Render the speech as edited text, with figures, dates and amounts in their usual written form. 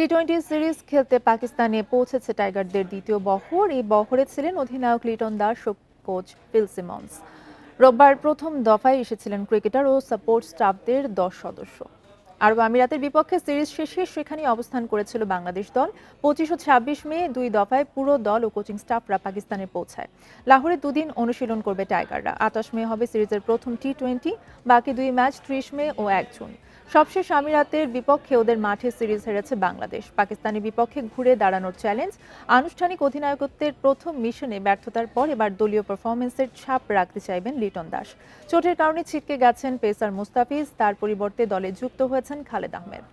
টি-20 series খেলতে পাকিস্তানে পৌঁছেছে টাইগারদের দ্বিতীয় বহর। এই বহরে ছিলেন অধিনায়ক লিটন দাস ও কোচ ফিল সিমন্স। রোববার প্রথম দফায় এসেছিলেন ক্রিকেটার ও সাপোর্ট স্টাফদের 10 সদস্য। আরব আমিরাতের বিপক্ষে সিরিজ শেষে সেখানেই অবস্থান করেছিল বাংলাদেশ দল। 25 ও 26 মে দুই দফায় পুরো দল ও কোচিং স্টাফরা পাকিস্তানে পৌঁছায়। লাহোরে দুদিন অনুশীলন করবে টাইগাররা। 28 মে হবে সিরিজের প্রথম টি-20, বাকি দুই ম্যাচ 30 মে ও 1 জুন। সবশেষ আমিরাতের বিপক্ষে ওদের মাঠে সিরিজ হেরেছে বাংলাদেশ। পাকিস্তানের বিপক্ষে ঘুরে দাঁড়ানোর চ্যালেঞ্জ, আনুষ্ঠানিক অধিনায়কত্বের প্রথম মিশনে ব্যর্থতার পর এবার দলীয় পারফরমেন্সের ছাপ রাখতে চাইবেন লিটন দাস। চোটের কারণে ছিটকে গেছেন পেসার মুস্তাফিজ, তার পরিবর্তে দলে যুক্ত হয়েছেন খালেদ আহমেদ।